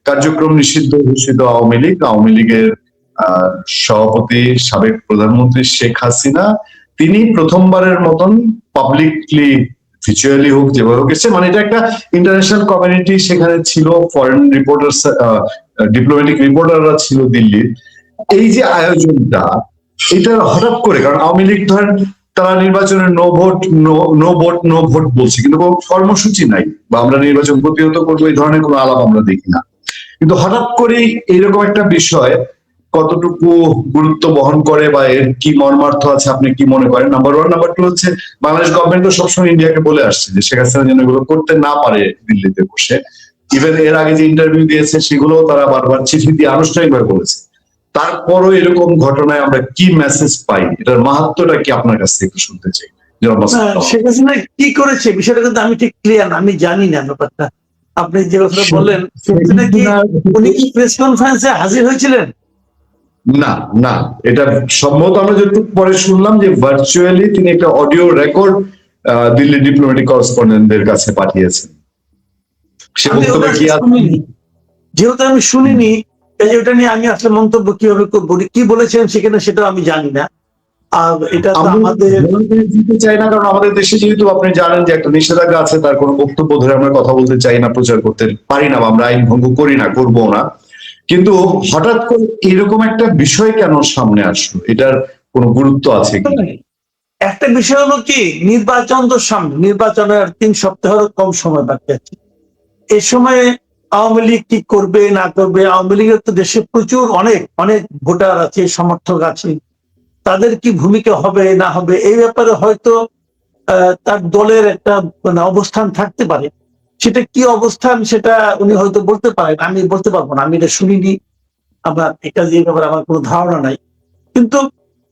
কার্যক্রম নিষিদ্ধ ঘোষিত আওয়ামী লীগের সভাপতি সাবেক প্রধানমন্ত্রী শেখ হাসিনা তিনি প্রথমবারের মতন পাবলিকলি ভিচুয়ালি হোক যেভাবে হোক এসছে, মানে এটা একটা ইন্টারন্যাশনাল কমিউনিটি সেখানে ছিল, ফরেন রিপোর্টার ডিপ্লোম্যাটিক রিপোর্টাররা ছিল দিল্লির। এই যে আয়োজনটা এটা হঠাৎ করে, কারণ আওয়ামী লীগ ধরেন তারা নির্বাচনে নো ভোট বলছে, কিন্তু কোনো কর্মসূচি নাই, বা আমরা নির্বাচন প্রতিহত করবো এই ধরনের কোনো আলাপ আমরা দেখি না। কিন্তু হঠাৎ করেই এরকম একটা বিষয় কতটুকু গুরুত্ব বহন করে বা এর কি মর্মার্থ আছে আপনি কি মনে করেন? Number one. নাম্বার টু হচ্ছে বাংলাদেশ গভর্নমেন্ট তো সবসময় ইন্ডিয়াকে বলে আসছে যে শেখ হাসিনা যেন এগুলো করতে না পারে দিল্লিতে বসে। ইভেন এর আগে যে ইন্টারভিউ দিয়েছে সেগুলো তারা বারবার চিঠি দিয়ে আনুষ্ঠানিকভাবে বলেছে। তারপরও এরকম ঘটনায় আমরা কি মেসেজ পাই, এটার মাহাত্ম্যটা কি আপনার কাছ থেকে একটু শুনতে চাই। শেখ হাসিনা কি করেছে বিষয়টা কিন্তু আমি ঠিক ক্লিয়ার, আমি জানি না ব্যাপারটা। আপনি যে কথা বললেন, উনি কি প্রেস কনফারেন্সে হাজির হয়েছিলেন? না না, এটা সম্ভবত আমরা যেটুকু পরে শুনলাম যে ভার্চুয়ালি তিনি একটা অডিও রেকর্ড দিল্লি ডিপ্লোম্যাটিক করেসপন্ডেন্টদের কাছে পাঠিয়েছেন। সে বক্তব্যে কি আছে যেহেতু আমি শুনিনি, এটা নিয়ে আমি আসলে মন্তব্য কিভাবে বলি, কি বলেছেন সেখানে সেটা আমি জানি না। আর এটা আমাদের দিতে চাই না, কারণ আমাদের দেশে যেহেতু আপনি জানেন যে একটা নিষেধাজ্ঞা আছে, তার কোনো বক্তব্য ধরে আমরা কথা বলতে চাই না, প্রচার করতে পারি না, আমরা আইন ভঙ্গ করি না, করবো না। কিন্তু হঠাৎ করে এরকম একটা বিষয় কেন সামনে আসলো, এটার কোনো গুরুত্ব আছে কি? একটা বিষয় হলো কি, নির্বাচন তো সামনে, নির্বাচনের 3 সপ্তাহের কম সময় বাকি আছে। এই সময়ে আওয়ামী লীগ কি করবে না করবে, আওয়ামী লীগের তো দেশে প্রচুর অনেক অনেক ভোটার আছে, সমর্থক আছে, তাদের কি ভূমিকা হবে না হবে এই ব্যাপারে হয়তো তার দলের একটা মানে অবস্থান থাকতে পারে। সেটা কি অবস্থান সেটা উনি হয়তো বলতে পারেন, আমি বলতে পারবো না, আমি এটা শুনিনি, আমার এটা যে ব্যাপারে আমার কোনো ধারণা নাই। কিন্তু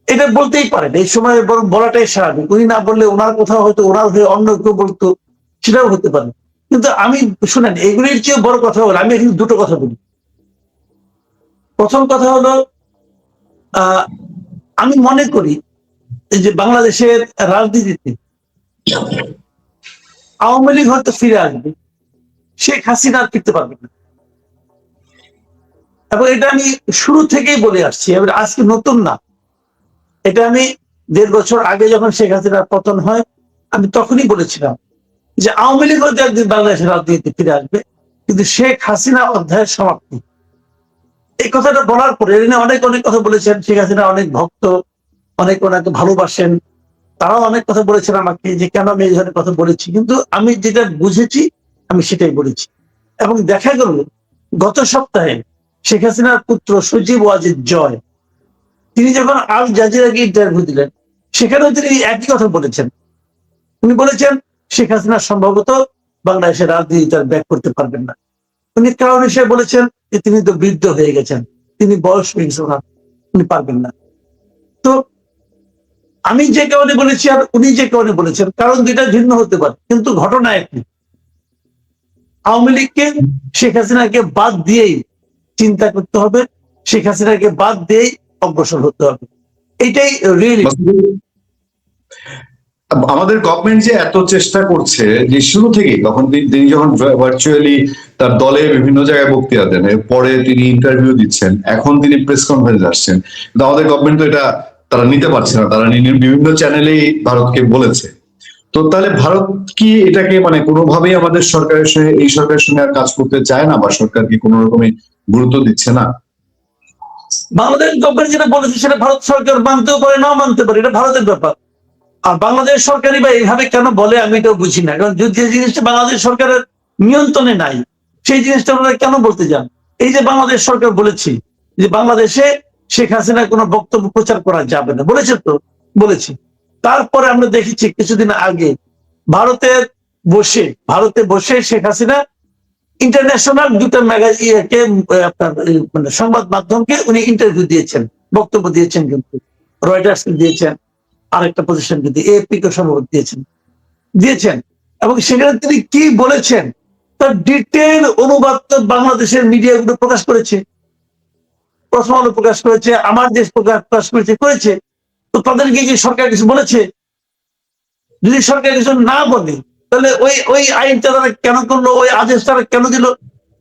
এটা বলতেই পারেন, এই সময় বরং বলাটাই স্বাভাবিক। উনি না বললে ওনার কথা হয়তো ওনার হয়ে অন্য কেউ বলতো, সেটাও হতে পারে। কিন্তু আমি শুনেন, এগুলির চেয়ে বড় কথা হলো, আমি এখানে দুটো কথা বলি। প্রথম কথা হলো, আমি মনে করি যে বাংলাদেশের রাজনীতিতে আওয়ামী লীগ হয়তো ফিরে আসবে, শেখ হাসিনা আর ফিরতে পারবে না। এবং এটা আমি শুরু থেকেই বলে আসছি, এবার আজকে নতুন না। এটা আমি 1.5 বছর আগে যখন শেখ হাসিনার পতন হয়, আমি তখনই বলেছিলাম যে আওয়ামী লীগ হয়তো একদিন বাংলাদেশের রাজনীতিতে ফিরে আসবে, কিন্তু শেখ হাসিনা অধ্যায়ের সমাপ্তি। এই কথাটা বলার পরে অনেক অনেক কথা বলেছেন, শেখ হাসিনা অনেক ভক্ত, অনেক ওনাকে ভালোবাসেন, তারাও অনেক কথা বলেছেন আমাকে যে কেন আমি এই ধরনের কথা বলেছি। কিন্তু আমি যেটা বুঝেছি আমি সেটাই বলেছি। এবং দেখা গেল গত সপ্তাহে শেখ হাসিনার পুত্র সজীব ওয়াজিদ জয়, তিনি যখন আল জাজিরাকে ইন্টারভিউ দিলেন, সেখানেও তিনি একই কথা বলেছেন। উনি বলেছেন শেখ হাসিনা সম্ভবত বাংলাদেশের রাজনীতি তার ব্যাক করতে পারবেন না। উনি কারণ হিসেবে বলেছেন যে তিনি তো বৃদ্ধ হয়ে গেছেন, তিনি বয়স হয়ে গেছে ওনার, উনি পারবেন না। তো আমি যে কারণে বলেছি আর উনি যে কারণে বলেছেন, কারণ দুইটা ভিন্ন হতে পারে, কিন্তু ঘটনা একই। আওয়ামী লীগকে শেখ হাসিনাকে বাদ দিয়েই চিন্তা করতে হবে, শেখ হাসিনাকে বাদ দিয়েই অগ্রসর হতে হবে, এটাই রিয়েলিটি। আমাদের গভর্নমেন্ট যে এত চেষ্টা করছে যে শুরু থেকেই, তখন তিনি যখন ভার্চুয়ালি তার দলে বিভিন্ন জায়গায় বক্তৃতা দেন, এরপরে তিনি ইন্টারভিউ দিচ্ছেন, এখন তিনি প্রেস কনফারেন্স আসছেন, কিন্তু আমাদের গভর্নমেন্ট তো এটা তারা নিতে পারছে না। তারা বিভিন্ন চ্যানেলেই ভারতকে বলেছে। তো তাহলে ভারত কি এটাকে মানে কোনোভাবেই আমাদের সরকারের সঙ্গে, এই সরকারের সঙ্গে আর কাজ করতে চায় না, বা সরকার কি কোনো রকমই গুরুত্ব দিচ্ছে না? বাংলাদেশ গভর্নমেন্ট যেটা বলেছে সেটা ভারত সরকার মানতেও পারে, নাও মানতে পারে, এটা ভারতের ব্যাপার। আর বাংলাদেশ সরকারই বা এইভাবে কেন বলে আমি এটাও বুঝি না, কারণ যে জিনিসটা বাংলাদেশ সরকারের নিয়ন্ত্রণে নাই সেই জিনিসটা ওনারা কেন বলতে যান? এই যে বাংলাদেশ সরকার বলেছি যে বাংলাদেশে শেখ হাসিনার কোনো বক্তব্য প্রচার করা যাবে না, বলেছে তো, বলেছি। তারপরে আমরা দেখেছি কিছুদিন আগে ভারতে বসে শেখ হাসিনা ইন্টারন্যাশনাল দুটো ম্যাগাজিনকে, আপনার মানে সংবাদ মাধ্যমকে উনি ইন্টারভিউ দিয়েছেন, বক্তব্য দিয়েছেন, কিন্তু রয়টার্স দিয়েছেন, আরেকটা প্রতিষ্ঠান কিন্তু এএপি কে সম্ভবত দিয়েছেন। এবং সেখানে তিনি কি বলেছেন তার ডিটেল অনুবাদ তো বাংলাদেশের মিডিয়াগুলো প্রকাশ করেছে, প্রথম আলো প্রকাশ করেছে, আমার দেশ প্রকাশ করেছে। তো তাদেরকে কি সরকার কিছু বলেছে? যদি সরকার কিছু না বলে তাহলে ওই আইনটা তারা কেন করলো, ওই আদেশ তারা কেন দিল?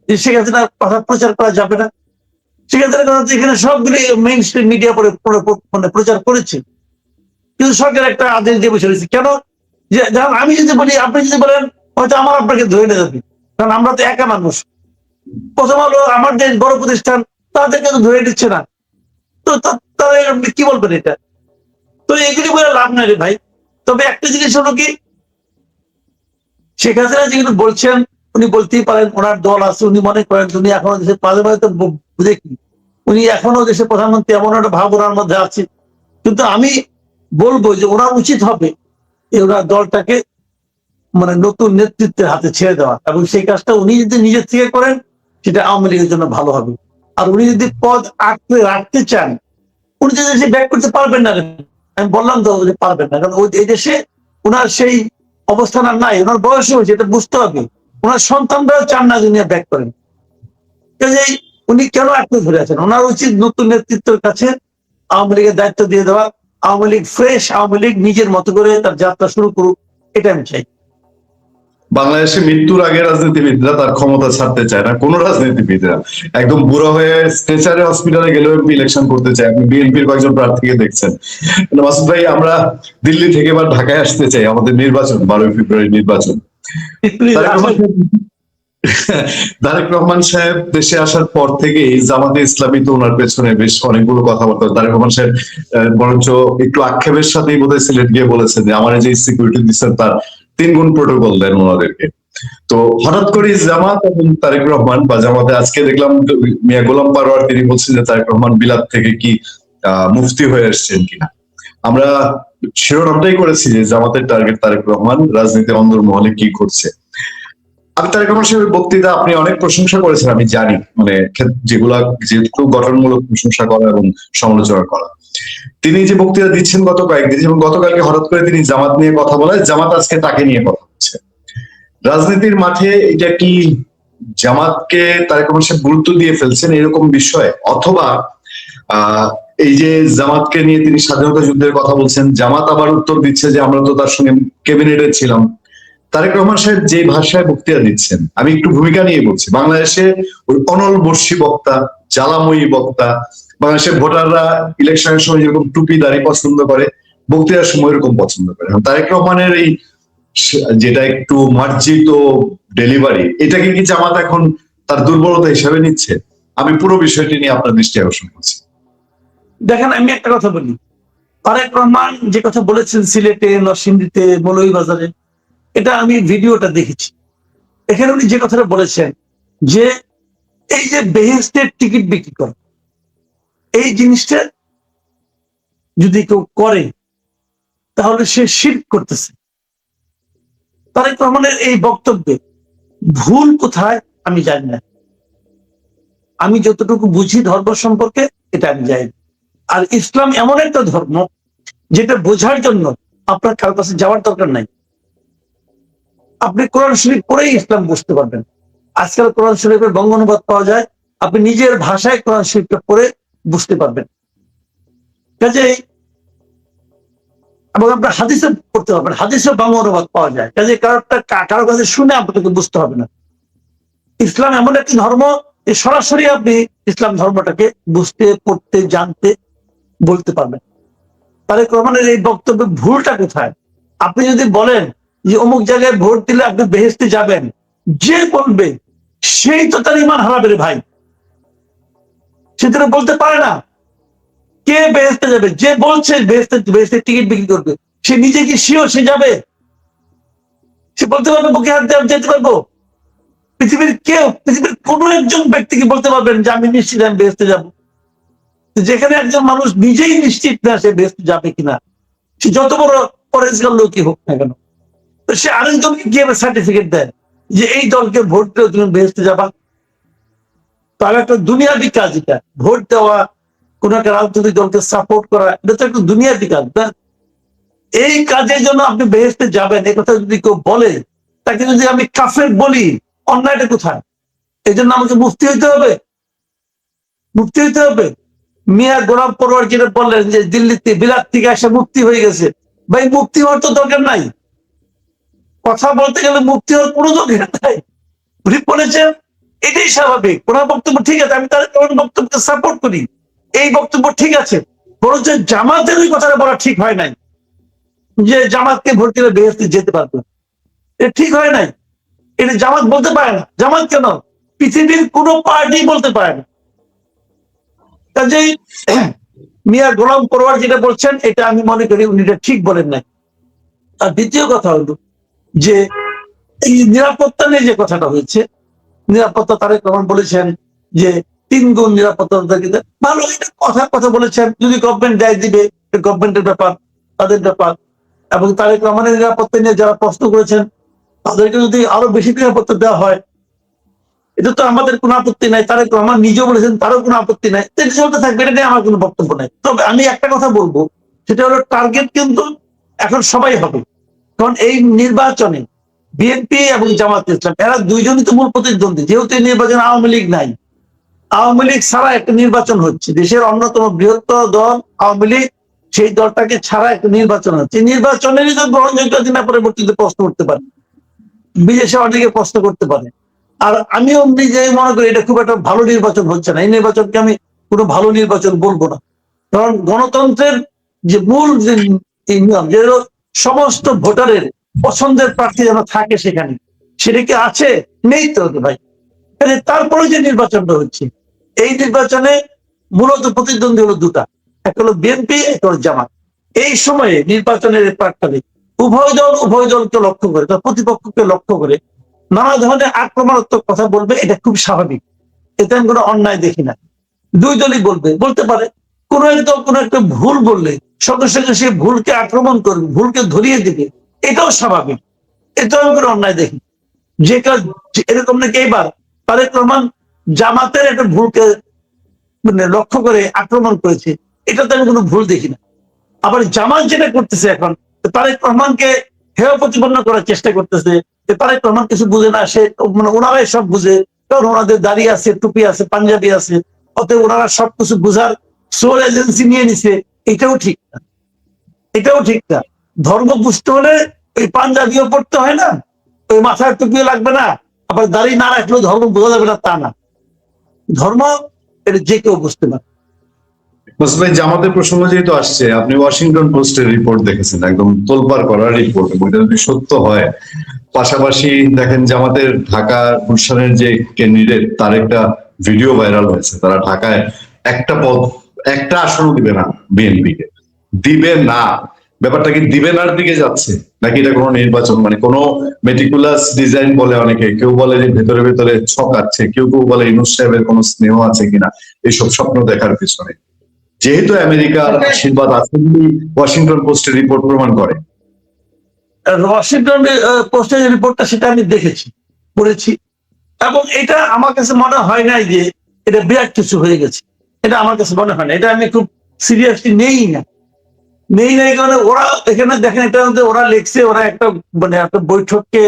যে শেখ হাসিনার কথা প্রচার করা যাবে না। শেখ হাসিনার কথা এখানে সবগুলি মেইন স্ট্রিম মিডিয়া মানে প্রচার করেছে, কিন্তু সরকার একটা আদেশ দিয়ে বসে রয়েছে। কেন? যে যেমন আমি যদি বলি, আপনি যদি বলেন, হয়তো আমার আপনাকে ধরে নিয়ে যাবে, কারণ আমরা তো একা মানুষ। প্রথম হলো আমার যে বড় প্রতিষ্ঠান, তাদেরকে তো ধরে নিচ্ছে না, তো তারা আপনি কি বলবেন এটা? তো এগুলি বলে লাভ নাই রে ভাই। তবে একটা জিনিস হলো কি, শেখ হাসিনা যেগুলো বলছেন, উনি বলতেই পারেন, ওনার দল আছে, উনি মনে করেন উনি এখনো দেশের পার্লামেন্টে বুঝে কি উনি এখনো দেশের প্রধানমন্ত্রী, এমন একটা ভাব ওনার মধ্যে আছে। কিন্তু আমি বলবো যে ওনার উচিত হবে ওনার দলটাকে মানে নতুন নেতৃত্বের হাতে ছেড়ে দেওয়া, এবং সেই কাজটা উনি যদি নিজের থেকে করেন, সেটা আওয়ামী লীগের জন্য ভালো হবে। আর উনি যদি পদ আঁকড়ে রাখতে চান, উনি যে দেশে ব্যাক করতে পারবেন না। আমি বললাম তো যে পারবেন না, কারণ এই দেশে ওনার সেই অবস্থান আর নাই, ওনার বয়স হয়েছে, এটা বুঝতে হবে। ওনার সন্তানরাও চান না দুনিয়া ব্যাক করেন। কাজেই উনি কেন আঁকড়ে ধরে আছেন? ওনার উচিত নতুন নেতৃত্বের কাছে আওয়ামী লীগের দায়িত্ব দিয়ে দেওয়া। আওয়ামী লীগ ফ্রেশ, আওয়ামী লীগ নিজের মতো করে তার যাত্রা শুরু করুক, এটা আমি চাই। বাংলাদেশে মৃত্যুর আগে রাজনীতিবিদরা তার ক্ষমতা ছাড়তে চায় না, কোন রাজনীতিবিদরা। একদম বুড়ো হয়ে স্ট্রেচারে হসপিটালে গেলেও এমপি ইলেকশন করতে চায়। আপনি বিএনপির কয়েকজন প্রার্থীকে দেখছেন। মাসুদ ভাই, আমরা দিল্লি থেকে এবার ঢাকায় আসতে চাই, আমাদের নির্বাচন 12 ফেব্রুয়ারি নির্বাচন। তারেক রহমান সাহেব দেশে আসার পর থেকে জামাতে ইসলামী তো ওনার পেছনে বেশ অনেকগুলো কথাবার্তা। তারেক রহমান সাহেব বরঞ্চ একটু আক্ষেপের সাথেই বোধহয় সিলেট গিয়ে বলেছেন যে আমার যে সিকিউরিটি দিচ্ছেন তার 3 গুণ প্রোটোকল দেন ওনাদেরকে। তো হঠাৎ করে জামাত এবং তারেক রহমান বা জামাতে আজকে দেখলাম মিয়া গোলাম পরোয়ার তিনি বলছেন যে তারেক রহমান বিলাত থেকে কি মুফতি হয়ে আসছেন কিনা। আমরা শিরোনামটাই করেছি যে জামাতের টার্গেট তারেক রহমান, রাজনীতির অন্দরমহলে কি করছে। আমি তারেক রহমান সাহেবের বক্তৃতা আপনি অনেক প্রশংসা করেছেন, আমি জানি, মানে যেগুলা যেহেতু গঠনমূলক প্রশংসা করা এবং সমালোচনা করা। তিনি যে বক্তৃতা দিচ্ছেন গত কয়েকদিন, এবং গতকালকে হঠাৎ করে তিনি জামাত নিয়ে কথা বলায় জামাত আজকে তাকে নিয়ে কথা হচ্ছে। রাজনীতির মাঠে এটা কি জামাতকে তারেক রহমান সাহেব গুরুত্ব দিয়ে ফেলছেন এরকম বিষয়, অথবা এই যে জামাতকে নিয়ে তিনি স্বাধীনতা যুদ্ধের কথা বলছেন, জামাত আবার উত্তর দিচ্ছে যে আমরা তো তার সঙ্গে ক্যাবিনেটে ছিলাম। তারেক রহমান সাহেব যে ভাষায় বক্তৃতা দিচ্ছেন, আমি একটু ভূমিকা নিয়ে বলছি। বাংলাদেশে ওই অনলবর্ষী বক্তা, জ্বালাময়ী বক্তা, বাংলাদেশের ভোটাররা ইলেকশনের সময় যেরকম টুপি দাড়ি পছন্দ করে, বক্তৃতার সময় এরকম পছন্দ করে। তারেক রহমানের এই যেটা একটু মার্জিত ডেলিভারি, এটাকে কি জামাত এখন তার দুর্বলতা হিসাবে নিচ্ছে? আমি পুরো বিষয়টি নিয়ে আপনার দৃষ্টি আকর্ষণ করছি। দেখেন, আমি একটা কথা বলি, তারেক রহমান যে কথা বলেছেন সিলেটে, নরসিংদীতে, মৌলভীবাজারে, এটা আমি ভিডিওটা দেখেছি। এখানে উনি যে কথাটা বলেছেন যে এই যে বেহেশতের টিকিট বিক্রি করে, এই জিনিসটা যদি কেউ করে তাহলে সে শিরক করতেছে। তারেক রহমানের এই বক্তব্যে ভুল কোথায় আমি জানি না। আমি যতটুকু বুঝি ধর্ম সম্পর্কে, এটা আমি জানি। আর ইসলাম এমন একটা ধর্ম যেটা বোঝার জন্য আপনার কারো কাছে যাওয়ার দরকার নাই। আপনি কোরআন শরীফ পড়েই ইসলাম বুঝতে পারবেন। আজকাল কোরআন শরীফের বঙ্গ অনুবাদ পাওয়া যায়, আপনি নিজের ভাষায় কোরআন শরীফটা পড়ে বুঝতে পারবেন। কাজেই এবং আপনার হাদিসে পড়তে পারবেন, হাদিসের বঙ্গ অনুবাদ পাওয়া যায়। কাজে কারো কাছে শুনে আপনাকে বুঝতে হবে না। ইসলাম এমন একটি ধর্ম যে সরাসরি আপনি ইসলাম ধর্মটাকে বুঝতে, পড়তে, জানতে, বলতে পারবেন। তারেক রহমানের এই বক্তব্যে ভুলটা কোথায়? আপনি যদি বলেন যে অমুক জায়গায় ভোট দিলে আপনি বেহেশতে যাবেন, যে বলবে সেই তো তার ইমান হারাবে রে ভাই। সে তো বলতে পারে না কে বেহেশতে যাবে। যে বলছে বেহেশতে টিকিট বিক্রি করবে, সে নিজে কি শিওর সে যাবে? সে বলতে পারবে বুকে হাত দিয়ে যেতে পারবো? পৃথিবীর কোন একজন ব্যক্তিকে বলতে পারবেন যে আমি নিশ্চিত আমি বেহেশতে যাবো? যেখানে একজন মানুষ নিজেই নিশ্চিত না সে বেহেশতে যাবে কিনা, সে যত বড় পরেজগার লোকই হোক না কেন, তো সে আরেকজনকে কিভাবে সার্টিফিকেট দেয় যে এই দলকে ভোট দিলে তুমি বেহেশতে যাবা? তাহলে একটা দুনিয়াবি কাজ এটা। ভোট দেওয়া, কোন একটা রাজনৈতিক দলকে সাপোর্ট করা, এটা তো একটা দুনিয়াবি কাজ না? এই কাজের জন্য আপনি বেহেশতে যাবেন এই কথা যদি কেউ বলে, তাকে যদি আমি কাফের বলি, অন্যায়টা কোথায়? এই জন্য আমাকে মুফতি হইতে হবে? মুফতি হইতে হবে? মিয়া গোলাম পরোয়ার যেটা বললেন যে দিল্লিতে বিলাত থেকে এসে মুক্তি হয়ে গেছে, ভাই মুক্তি হওয়ার তো দরকার নাই। কথা বলতে গেলে মুক্তি হওয়ার কোনো দরকার নাই। উনি বলেছেন এটাই স্বাভাবিক। ওনার বক্তব্য ঠিক আছে, আমি তাদের বক্তব্যকে সাপোর্ট করি, এই বক্তব্য ঠিক আছে। বরঞ্চ জামাতের ওই কথাটা বলা ঠিক হয় নাই যে জামাতকে ভোট দিলে বেহেশতে যেতে পারবে, এটা ঠিক হয় নাই। এটা জামাত বলতে পারে না। জামাত কেন, পৃথিবীর কোন পার্টি বলতে পারে না। কাজেই মিয়া গোলাম পরোয়ার যেটা বলছেন, এটা আমি মনে করি উনি এটা ঠিক বলেন নাই। আর দ্বিতীয় কথা হলো যে এই নিরাপত্তা নিয়ে যে কথাটা হয়েছে, নিরাপত্তা তারেক রহমান বলেছেন যে 3 গুণ নিরাপত্তা ভালো, এটা কথা বলেছেন। যদি গভর্নমেন্ট দায় দিবে, গভর্নমেন্টের ব্যাপার, তাদের ব্যাপার। এবং তারেক রহমানের নিরাপত্তা নিয়ে যারা প্রশ্ন করেছেন তাদেরকে যদি আরো বেশি নিরাপত্তা দেওয়া হয়, এটা তো আমাদের কোনো আপত্তি নাই। তারেক রহমান নিজেও বলেছেন তারও কোনো আপত্তি নাই, চলতে থাকবে, এটা নিয়ে আমার কোনো বক্তব্য নাই। তবে আমি একটা কথা বলবো, সেটা হলো টার্গেট কিন্তু এখন সবাই হবে। কারণ এই নির্বাচনে বিএনপি এবং জামাত ইসলাম এরা দুইজনই তো মূল প্রতিদ্বন্দ্বী। যেহেতু এই নির্বাচনে আওয়ামী লীগ নাই, আওয়ামী লীগ ছাড়া একটা নির্বাচন হচ্ছে, দেশের অন্যতম বৃহত্তর দল আওয়ামী লীগ, সেই দলটাকে ছাড়া একটা নির্বাচন হচ্ছে। নির্বাচনেরই তো গ্রহণযোগ্যতা না পরবর্তীতে প্রশ্ন করতে পারে, বিদেশে অনেকে প্রশ্ন করতে পারে। আর আমিও নিজেই মনে করি এটা খুব একটা ভালো নির্বাচন হচ্ছে না। এই নির্বাচনকে আমি কোনো ভালো নির্বাচন বলবো না। কারণ গণতন্ত্রের যে মূল যে নিয়ম, যে সমস্ত ভোটারের পছন্দের প্রার্থী যেন থাকে সেখানে, সেটা কি আছে? নেই তো ভাই। তারপরে যে নির্বাচনটা হচ্ছে, এই নির্বাচনে মূলত প্রতিদ্বন্দ্বী হলো দুটা, এক হলো বিএনপি, এক হলো জামাত। এই সময়ে নির্বাচনের প্রাক্কালে উভয় দলকে লক্ষ্য করে, তার প্রতিপক্ষকে লক্ষ্য করে নানা ধরনের আক্রমণাত্মক কথা বলবে, এটা খুব স্বাভাবিক। এতে আমি কোনো অন্যায় দেখি না। দুই দলই বলতে পারে। কোন এক দল কোন একটা ভুল বললে সঙ্গে সঙ্গে সে ভুলকে আক্রমণ করবে, ভুলকে ধরিয়ে দিবে, এটাও স্বাভাবিক। এটাও আমি কোনো অন্যায় দেখি। যে কাজ এরকম নাকি এইবার তারেক রহমান জামাতের একটা ভুলকে মানে লক্ষ্য করে আক্রমণ করেছে, এটাতে আমি কোনো ভুল দেখি না। আবার জামাত যেটা করতেছে এখন, তারেক রহমানকে হেয় প্রতিপন্ন করার চেষ্টা করতেছে যে তারেক রহমান কিছু বুঝে না, সে মানে ওনারাই সব বুঝে, কারণ ওনাদের দাড়ি আছে, টুপি আছে, পাঞ্জাবি আছে, অতএব ওনারা সবকিছু বুঝার সোল এজেন্সি নিয়ে নিছে। এটাও ঠিক না, এটাও ঠিক না। ধর্ম বুঝতে হলে ওই পাঞ্জাবিও পড়তে হয় না, ওই মাথায় টুপিও লাগবে না, আবার দাড়ি না রাখলেও ধর্ম বোঝা যাবে না তা না। ধর্ম এটা যে কেউ বুঝতে পারে। মোস্তফা ভাই, জামাতের প্রসঙ্গ যেহেতু আসছে, আপনি ওয়াশিংটন পোস্টের রিপোর্ট দেখেছেন, একদম তোলপাড় করা রিপোর্ট, এটা যদি সত্য হয়। পাশাপাশি দেখেন জামাতের ঢাকা গুলশানের যে ক্যান্ডিডেট, তার একটা ভিডিও ভাইরাল হয়েছে, তারা ঢাকায় একটা আসনও দিবে না বিএনপি কে, দিবে না। ব্যাপারটা কি দিবে নার দিকে যাচ্ছে, নাকি এটা কোনো নির্বাচন, মানে কোনো মেটিকুলাস ডিজাইন বলে অনেকে, কেউ বলে যে ভেতরে ভেতরে ছক আছে, কেউ বলে ইউনূস সাহেবের কোনো স্নেহ আছে কিনা এইসব স্বপ্ন দেখার পিছনে। যেহেতু আমেরিকার আশীর্বাদ আছে, ওয়াশিংটন পোস্টের রিপোর্ট প্রমাণ করে। ওয়াশিংটন পোস্টের রিপোর্টটা সেটা আমি দেখেছি, পড়েছি, এবং এটা আমার কাছে মনে হয় নাই যে এটা বিরাট কিছু হয়ে গেছে। এটা আমার কাছে মনে হয় না, এটা আমি খুব সিরিয়াসলি নেই নাই। কারণে ওরা এখানে দেখেন, এটা ওরা লিখছে, ওরা একটা মানে একটা বৈঠককে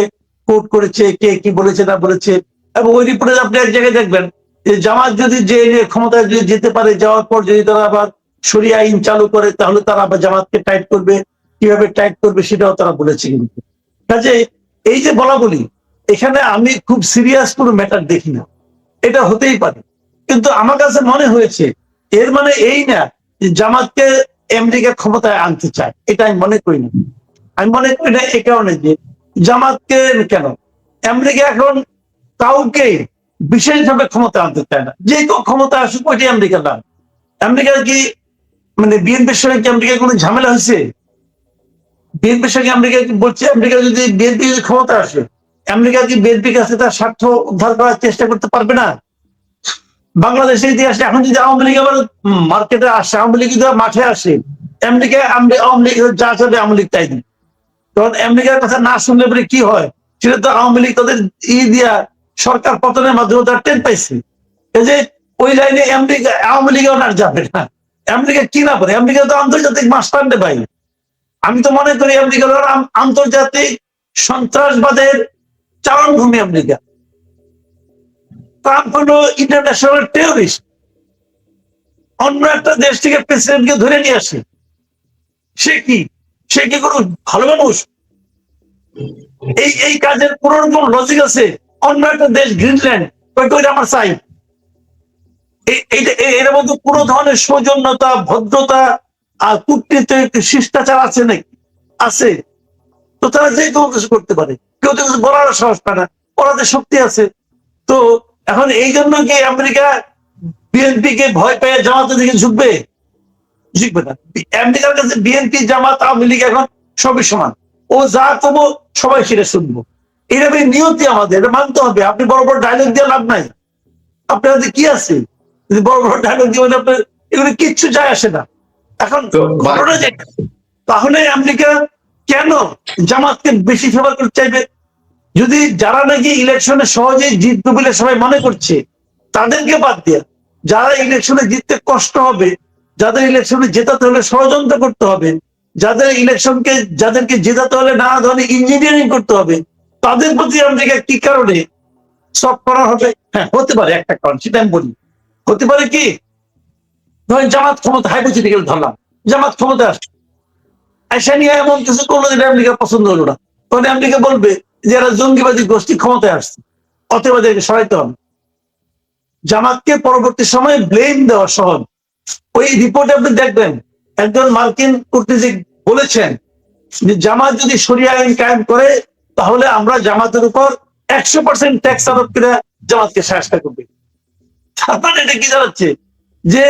কোট করেছে, কে কি বলেছে না বলেছে। এবং ওই রিপোর্টে আপনি এক জায়গায় দেখবেন যে জামাত যদি যে ক্ষমতায় যদি যেতে পারে, যাওয়ার পর যদি তারা আবার শরিয়া আইন চালু করে, তাহলে তারা আবার জামাতকে টাইট করবে, কিভাবে টাইট করবে সেটাও তারা বলেছে। কিন্তু কাজে এই যে বলা বলি, এখানে আমি খুব সিরিয়াস কোনো ম্যাটার দেখি না। এটা হতেই পারে, কিন্তু আমার কাছে মনে হয়েছে এর মানে এই না যে জামাতকে আমেরিকা ক্ষমতায় আনতে চায়, এটা আমি মনে করি না। আমি মনে করি না এই কারণে যে জামাতকে কেন আমেরিকা এখন কাউকে বিশেষভাবে ক্ষমতা আনতে চায় না। যে কেউ ক্ষমতা আসুক, ওইটাই আমেরিকার নাম। আমেরিকার কি মানে বিএনপির সঙ্গে কি আমেরিকার কোনো ঝামেলা হয়েছে? বিএনপির সঙ্গে আমেরিকা কি বলছে, আমেরিকা যদি বিএনপি যদি ক্ষমতা আসে, আমেরিকা কি বিএনপির কাছে তার স্বার্থ উদ্ধার করার চেষ্টা করতে পারবে না? বাংলাদেশের ইতিহাসে এখন যদি আওয়ামী লীগ আবার মার্কেটে আসে, আওয়ামী লীগ যদি মাঠে আসে, আমেরিকা আওয়ামী লীগ যা চাবে আওয়ামী লীগ তাই দিবে। কারণ আমেরিকার কথা না শুনলে পরে কি হয়, সেটা তো আওয়ামী লীগ তাদের দিয়া সরকার পতনের মাধ্যমে তারা টের পাইছে। এই যে ওই লাইনে আমেরিকা আওয়ামী লীগও না যাবে না। আমেরিকা কি না পারে, আমেরিকা তো আন্তর্জাতিক মাস্টারডে ভাই। আমি তো মনে করি আমেরিকা হলো আন্তর্জাতিক সন্ত্রাসবাদের চারণভূমি। আমেরিকা, ট্রাম্প হলো ইন্টারন্যাশনাল টেরোরিস্ট। অন্য একটা দেশ থেকে প্রেসিডেন্টকে ধরে নিয়ে আসে, সে কি কোনো ভালো মানুষ? এই কাজের কোন রকম লজিক আছে? অন্য একটা দেশ গ্রিনল্যান্ড, ওইটা আমার চাই। এর মধ্যে কোনো ধরনের সৌজন্যতা, ভদ্রতা আর কূটনীতিক শিষ্টাচার আছে নাকি? আছে। তো তারা যে কোনো কিছু করতে পারে, কেউ তো কিছু বলার সাহস পায় না, ওরাদের শক্তি আছে। তো এখন এই জন্য কি আমেরিকা বিএনপি কে ভয় পেয়ে জামাতের দিকে ঝুঁকবে? ঝুঁকবে না। আমেরিকার কাছে বিএনপি, জামাত, আওয়ামী লীগ এখন সবই সমান। ও যা করবো সবাই সেটা শুনবো। এরকম নিয়তি আমাদের, এটা মানতে হবে। আপনি বড় বড় ডায়লগ দিয়ে লাভ নাই। আপনার হাতে কি আছে? যদি বড় বড় ডায়লগ দিয়ে আপনার এগুলো কিচ্ছু যায় আসে না। এখন ঘটনা যে, তাহলে আমেরিকা কেন জামাতকে বেশি ফেভার করতে চাইবে? যদি যারা নাকি ইলেকশনে সহজেই জিতবে বলে সবাই মনে করছে, তাদেরকে বাদ দিয়ে যারা ইলেকশনে জিততে কষ্ট হবে, যাদের ইলেকশনে জেতাতে হলে ষড়যন্ত্র করতে হবে, যাদেরকে জেতাতে হলে নানা ধরনের ইঞ্জিনিয়ারিং করতে হবে, তাদের প্রতি আমেরিকা কি কারণে সব করা হবে? হ্যাঁ, হতে পারে একটা কারণ, সেটা আমি বলি। হতে পারে কি, ধরেন জামাত ক্ষমতা, হাইপোথেটিক্যাল ধরলাম, জামাত ক্ষমতা আসছে, আইসা নিয়ে এমন কিছু করলো যেটা আমেরিকা পছন্দ হলো না, তখন আমেরিকা বলবে যে এরা জঙ্গিবাদী গোষ্ঠী ক্ষমতায় আসছে, অতএব এদেরকে সরাইতে হবে। জামাতকে পরবর্তী সময়ে ব্লেম দেওয়া সহজ। ওই রিপোর্টে আপনি দেখবেন একজন মার্কিন কূটনীতিক বলেছেন যে জামাত যদি শরিয়া আইন কায়েম করে, তাহলে আমরা জামাতের উপর 100% ট্যাক্স আরোপ করে জামাতকে সাহায্য করবে। মানে এটা কি জানাচ্ছে যে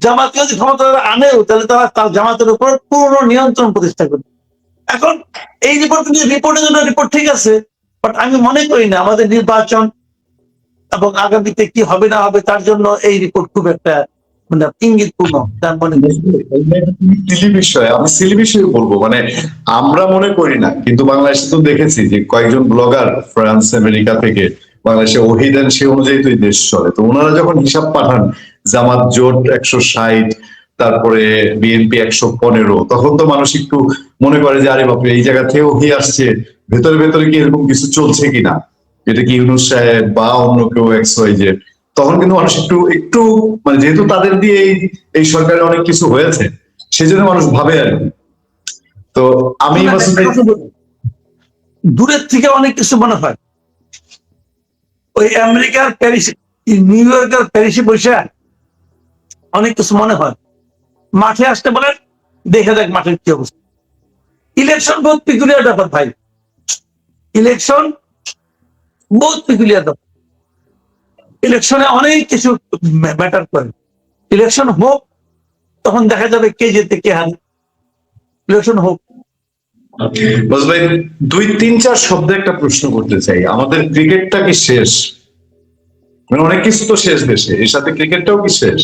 জামাত যদি ক্ষমতা আনেও, তাহলে তার জামাতের উপর পূর্ণ নিয়ন্ত্রণ প্রতিষ্ঠা করবে। এখন এই রিপোর্টের জন্য রিপোর্ট ঠিক আছে, বাট আমি মনে করি না আমাদের নির্বাচন এবং আগামীতে কি হবে না হবে তার জন্য এই রিপোর্ট খুব একটা মানে ইঙ্গিতপূর্ণ। তার মনে সিলি বিষয়, আমি সিলি বিষয় বলবো, মানে আমরা মনে করি না, কিন্তু বাংলাদেশে তো দেখেছি যে কয়েকজন ব্লগার ফ্রান্স আমেরিকা থেকে বাংলাদেশে ওহি দেন, সে অনুযায়ী তো এই দেশ চলে। তো ওনারা যখন হিসাব পাঠান জামাত জোট 160, তারপরে বিএনপি 115, তখন তো মানুষ একটু মনে করে যে আরে বাপরে, এই জায়গা থেকে ওহি আসছে, ভেতরে ভেতরে কি এরকম কিছু চলছে কিনা, এটা কি ইউনূস সাহেব বা অন্য কেউ XYZ। তখন কিন্তু মানুষ একটু একটু মানে যেহেতু তাদের দিয়ে এই সরকারের অনেক কিছু হয়েছে, সেজন্য মানুষ ভাবে আর কি। তো আমি দূরের থেকে অনেক কিছু মনে হয়। ওই আমেরিকার প্যারিস, নিউ ইয়র্কের প্যারিসে বসে অনেক কিছু মনে হয়। মাঠে আসতে বলেন, দেখে দেখ মাঠের কি অবস্থা। ইলেকশন বহুত পিকুলিয়ার ব্যাপার ভাই, ইলেকশন বহুত পিকুলিয়ার ব্যাপার। ইলেকশনে অনেক কিছু ম্যাটার করে। ইলেকশন হোক, তখন দেখা যাবে কে জেতে কে হারে। ইলেকশন হোক। ভাই 2-3-4 শব্দে একটা প্রশ্ন করতে চাই, আমাদের ক্রিকেটটা কি শেষ? মানে অনেক কিছু তো শেষ দেশে, এর সাথে ক্রিকেটটাও কি শেষ?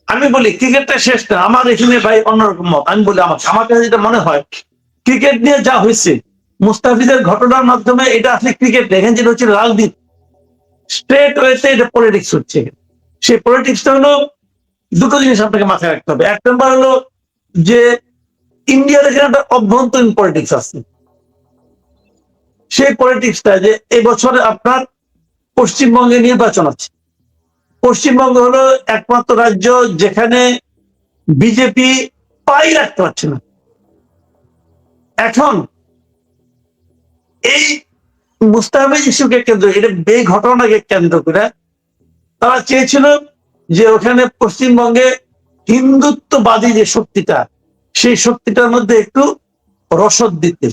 আমি বলি ক্রিকেটটা শেষ না, আমার এখানে ভাই অন্যরকম মত। আমি বলি আমার কাছে যেটা মনে হয়, ক্রিকেট নিয়ে যা হয়েছে মুস্তাফিজের ঘটনার মাধ্যমে, এটা আসলে ক্রিকেট দেখেন, যেটা হচ্ছে রাজনীতি, স্ট্রেট ওয়েতে এটা পলিটিক্স হচ্ছে। সেই পলিটিক্সটা হলো দুটো জিনিস আপনাকে মাথায় রাখতে হবে। এক নম্বর হলো যে ইন্ডিয়ার এখানে একটা অভ্যন্তরীণ পলিটিক্স আছে। সেই পলিটিক্সটা যে এবছরে আপনার পশ্চিমবঙ্গে নির্বাচন আছে। পশ্চিমবঙ্গ হলো একমাত্র রাজ্য যেখানে বিজেপি পাই রাখতে পারছে না। এখন এই মুস্তাফিজ ইস্যুকে কেন্দ্র, এটা এই ঘটনাকে কেন্দ্র করে তারা চেয়েছিল যে ওখানে পশ্চিমবঙ্গে হিন্দুত্ববাদী যে শক্তিটা, সেই শক্তিটার মধ্যে একটু রসদ দিতে,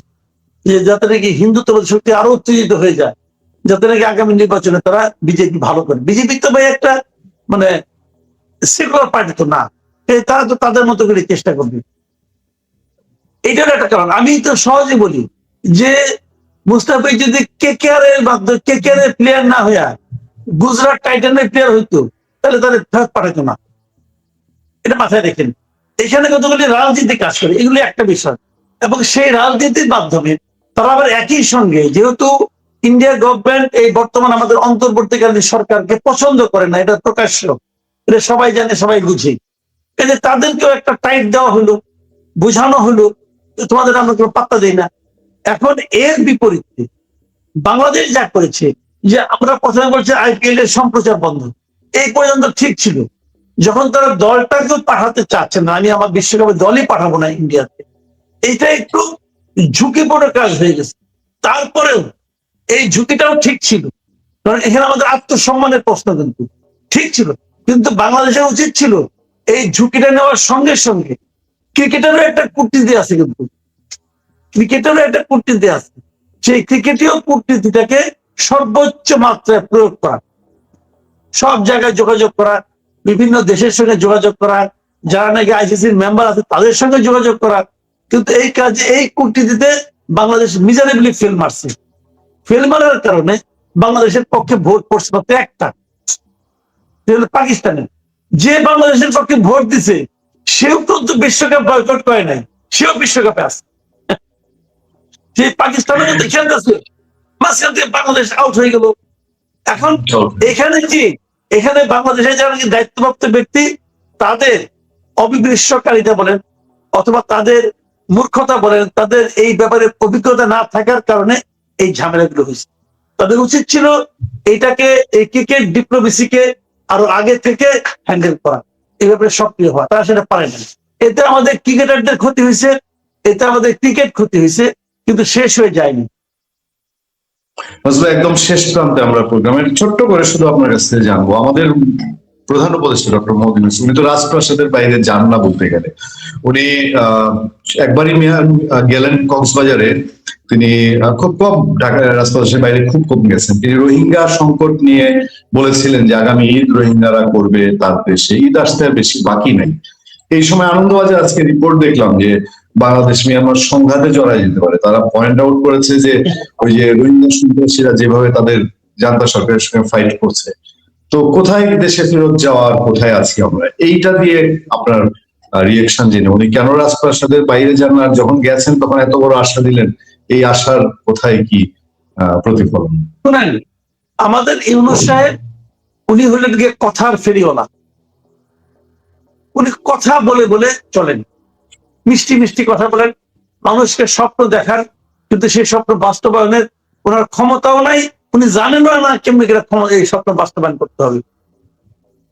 যে যাতে নাকি হিন্দুত্ববাদী শক্তি আরো উত্তেজিত হয়ে যায়, যাতে নাকি আগামী নির্বাচনে তারা বিজেপি ভালো করে। বিজেপি তো ভাই একটা মানে সেকুলার পার্টি তো না, তারা তো তাদের মতো করে চেষ্টা করবে। এইটার একটা কারণ। আমি তো সহজে বলি যে মুস্তাফিজ যদি KKR এর মাধ্যমে, KKR এর প্লেয়ার না হইয়া গুজরাট টাইটানের প্লেয়ার হইতো, তাহলে তাদের ফেরত পাঠাতো না। এটা মাথায় রেখেন। এখানে কতগুলি রাজনীতি কাজ করে, এগুলি একটা বিষয়। এবং সেই রাজনীতির মাধ্যমে তারা আবার একই সঙ্গে, যেহেতু ইন্ডিয়ার গভর্নমেন্ট এই বর্তমান আমাদের অন্তর্বর্তীকালীন সরকারকে পছন্দ করে না, এটা প্রকাশ্য, এটা সবাই জানে, সবাই বুঝে, এই যে তাদেরকেও একটা টাইট দেওয়া হলো, বোঝানো হলো তোমাদের আমরা কোনো পাত্তা দিই না। এখন এর বিপরীতে বাংলাদেশ যা করেছে, যে আমরা প্রথমে বলছি IPL এর সম্প্রচার বন্ধ, এই পর্যন্ত ঠিক ছিল। যখন তারা দলটাকেও পাঠাতে চাচ্ছে না, আমি আমার বিশ্বকাপে দলই পাঠাবো না ইন্ডিয়াতে, এইটা একটু ঝুঁকিপূর্ণ কাজ হয়ে গেছে। তারপরেও এই ঝুঁকিটাও ঠিক ছিল, কারণ এখানে আমাদের আত্মসম্মানের প্রশ্ন কিন্তু ঠিক ছিল, কিন্তু বাংলাদেশের উচিত ছিল এই ঝুঁকিটা নেওয়ার সঙ্গে সঙ্গে ক্রিকেটেরও একটা কূটনীতি আছে, কিন্তু ক্রিকেটেরও একটা কূটনীতি আছে, সেই ক্রিকেটীয় কূটনীতিটাকে সর্বোচ্চ মাত্রায় প্রয়োগ করা, সব জায়গায় যোগাযোগ করা, বিভিন্ন দেশের সঙ্গে যোগাযোগ করা, যারা নাকি আইসিসির মেম্বার আছে তাদের সঙ্গে যোগাযোগ করা। কিন্তু এই কাজে এই কূটনীতিতে বাংলাদেশ মিজারেবলি ফেল মারছে। ফেল মারার কারণে বাংলাদেশের পক্ষে ভোট পড়ছে মাত্র একটা, পাকিস্তানে। যে বাংলাদেশের পক্ষে ভোট দিছে সেও কিন্তু বিশ্বকাপ বয়কট করে নাই, সেও বিশ্বকাপে আছে। সেই পাকিস্তানের মধ্যে খেলতেছে, মাঝখান থেকে বাংলাদেশ আউট হয়ে গেল। এখন এখানে কি, এখানে বাংলাদেশের যারা দায়িত্বপ্রাপ্ত ব্যক্তি তাদের অবিমৃষ্যকারিতা বলেন অথবা তাদের মূর্খতা বলেন, তাদের এই ব্যাপারে অভিজ্ঞতা না থাকার কারণে এই ঝামেলাগুলো হয়েছে। তাদের উচিত ছিল এইটাকে, এই ক্রিকেট ডিপ্লোমেসিকে আরো আগে থেকে হ্যান্ডেল করা, এই ব্যাপারে সক্রিয় হওয়া। তারা সেটা পারে না। এতে আমাদের ক্রিকেটারদের ক্ষতি হয়েছে, এতে আমাদের ক্রিকেট ক্ষতি হয়েছে, কিন্তু শেষ হয়ে যায়নি। একদম শেষ প্রান্তে আমরা প্রোগ্রামের ছোট্ট করে শুধু আপনার কাছ থেকে জানবো, আমাদের প্রধান উপদেষ্টা ডক্টর মোহাম্মদ ইউনূস উনি তো রাজপ্রাসাদের বাইরে যান না বলতে গেলে। উনি একবারই গেলেন কক্সবাজারে, তিনি খুব কম ঢাকা রাজপ্রাসাদের বাইরে খুব কম গেছেন। তিনি রোহিঙ্গা সংকট নিয়ে বলেছিলেন যে আগামী ঈদ রোহিঙ্গারা করবে তার দেশে, ঈদ আসতে আর বেশি বাকি নাই। এই সময় আনন্দবাজার আজকে রিপোর্ট দেখলাম যে বাংলাদেশ মিয়ানমার সংঘাতে জড়ায় যেতে পারে। তারা পয়েন্ট আউট করেছে যে ওই যে রোহিঙ্গা সন্ত্রাসীরা যেভাবে তাদের জান্তা সরকারের সঙ্গে ফাইট করছে, তো কোথায় দেশে ফেরত যাওয়ার, কোথায় আছি আমরা, এইটা দিয়ে আপনার রিয়েকশন জেনে, উনি কেন রাজপ্রাসাদের বাইরে যান আর যখন গেছেন তখন এত বড় আশা দিলেন, এই আশার কোথায় কি প্রতিফলন? শুনেন, আমাদের ইউনূস সাহেব উনি হলেন গিয়ে কথার ফেরিওয়ালা। উনি কথা বলে বলে চলেন, মিষ্টি মিষ্টি কথা বলেন, মানুষকে স্বপ্ন দেখান, কিন্তু সেই স্বপ্ন বাস্তবায়নের ওনার ক্ষমতাও নাই। উনি জানেন না কেমনি এই স্বপ্ন বাস্তবায়ন করতে হবে।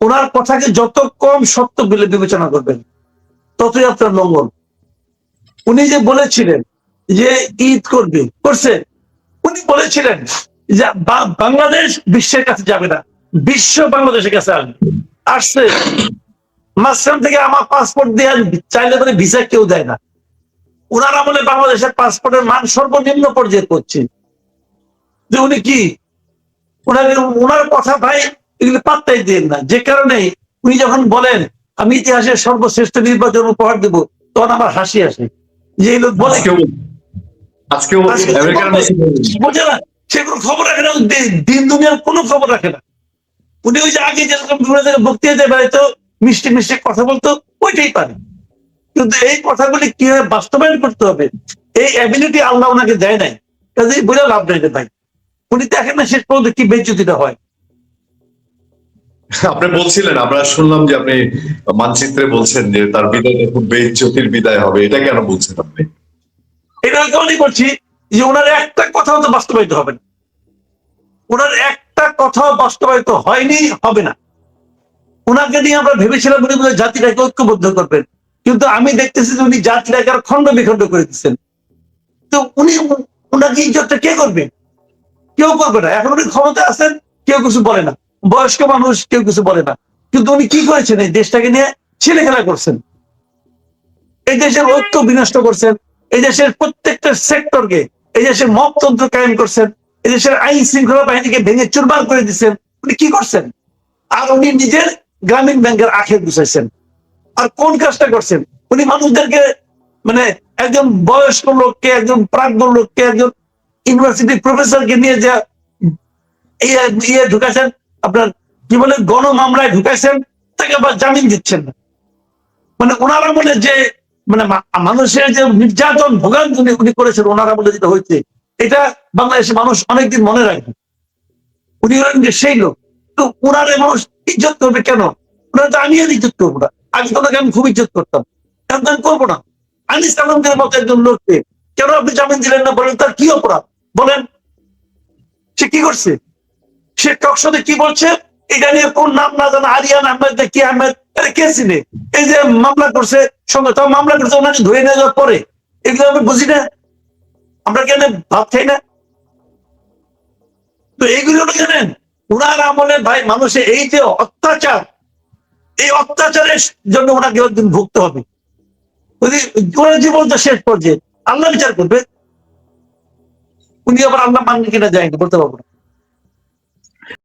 ওনার কথাকে যত কম সত্য বলে বিবেচনা করবেন ততই আপনার মঙ্গল। উনি যে বলেছিলেন যে ঈদ করবে, করছে। উনি বলেছিলেন যে বাংলাদেশ বিশ্বের কাছে যাবে না, বিশ্ব বাংলাদেশের কাছে আসবে। আসছে, মাঝখান থেকে আমার পাসপোর্ট দিয়ে চাইলে করে ভিসা কেউ দেয় না। ওনার আমলে বাংলাদেশের পাসপোর্টের মান সর্বনিম্ন পর্যায়ে করছে। যে উনি কি, ওনার কথা ভাই এগুলো পাত্তাই দেন না। যে কারণে উনি যখন বলেন আমি ইতিহাসের সর্বশ্রেষ্ঠ নির্বাচন উপহার দেব, তখন আমার হাসি আসে যে এই লোক বলে বোঝে না, সে কোনো খবর রাখে না, দিন দুনিয়ার কোনো খবর রাখে না। উনি ওই যে আগে যেরকম বক্তৃতা দেয় বেড়াইতো, মিষ্টি মিষ্টি কথা বলতো, ওইটাই পারে। কিন্তু এই কথাগুলি কিভাবে বাস্তবায়ন করতে হবে এই অ্যাবিলিটি আল্লাহ ওনাকে দেয় নাই, কাজে বলে লাভ নাই ভাই। উনি দেখেন না শেষ পর্যন্ত কি বেজ্জতিটা হয়। আপনি বলছিলেন, আমরা শুনলাম যে আপনি মানচিত্রে বলছেন যে তার বিদায়টা খুব বেজ্জতির বিদায় হবে, এটা কেন বলছেন আপনি? এটা কারণেই বলছি যে ওনার একটা কথাও তো বাস্তবায়িত হবে না, ওনার একটা কথাও বাস্তবায়িত হয়নি, হবে না। ওনাকে নিয়ে আমরা ভেবেছিলাম উনি জাতিটাকে ঐক্যবদ্ধ করবেন, কিন্তু আমি দেখতেছি যে উনি জাতিটাকে আর খণ্ড বিখণ্ড করে দিচ্ছেন। তো উনি, ওনাকে ইজ্জতটা কে করবে? কেউ করবে না। এখন উনি ক্ষমতা আছেন, কেউ কিছু বলে না, বয়স্ক মানুষ কেউ কিছু বলে না। কিন্তু উনি কি করেছেন? এই দেশটাকে নিয়ে ছেলে খেলা করছেন, এই দেশের ঐক্য বিনষ্ট করছেন, এই দেশের প্রত্যেকটা সেক্টরকে, এই দেশের মপতন্ত্র কায়েম করছেন, এই দেশের আইন শৃঙ্খলা বাহিনীকে ভেঙে চুরমার করে দিচ্ছেন। উনি কি করছেন? আর উনি নিজের গ্রামীণ ব্যাংকের আখের গুছাইছেন। আর কোন কাজটা করছেন? উনি মানুষদেরকে, মানে একজন বয়স্ক লোককে, একজন প্রাক্তন লোককে, একজন ইউনিভার্সিটি প্রফেসরকে নিয়ে যা ঢুকাইছেন, আপনার কি বলে গণ মামলায় ঢুকাইছেন, তাকে আবার জামিন দিচ্ছেন না। মানে ওনারা বলে যে মানে মানুষের যে নির্যাতন ভোগান্তি উনি করেছেন, ওনারা বলে যেটা হয়েছে, এটা বাংলাদেশের মানুষ অনেকদিন মনে রাখবে। উনি হলেন যে সেই লোক। তো ওনার মানুষ ইজ্জত করবে কেন? ওনারা তো আমি আর ইজ্জত করবো না। আগে ওনাকে আমি খুব ইজ্জত করতাম, এখন তো আমি করবো না। আনিস সালামদের মতো একজন লোককে কেন আপনি জামিন দিলেন না? বলেন তার কি অপরাধ? বলেন সে কি করছে? সে টকশোতে কি বলছে এটা নিয়ে কোন নাম না জানা আরিয়ান আহমেদ কি আহমেদ, এটা কে চিনে? এই যে মামলা করছে সঙ্গে, তাও মামলা করছে ওনাকে ধরে নিয়ে যাওয়ার পরে, এগুলো আমি বুঝি না, আমরা কেন ভাব খাই না? তো এইগুলো জানেন উনার আমলে ভাই মানুষের এই যে অত্যাচার, এই অত্যাচারের জন্য ওনাকে একদিন ভুগতে হবে। যদি ওনার জীবন তো শেষ পর্যায়ে আল্লাহ বিচার করবে, উনি আবার আল্লাহ মানবে কিনা যায়নি বলতে পারবো না।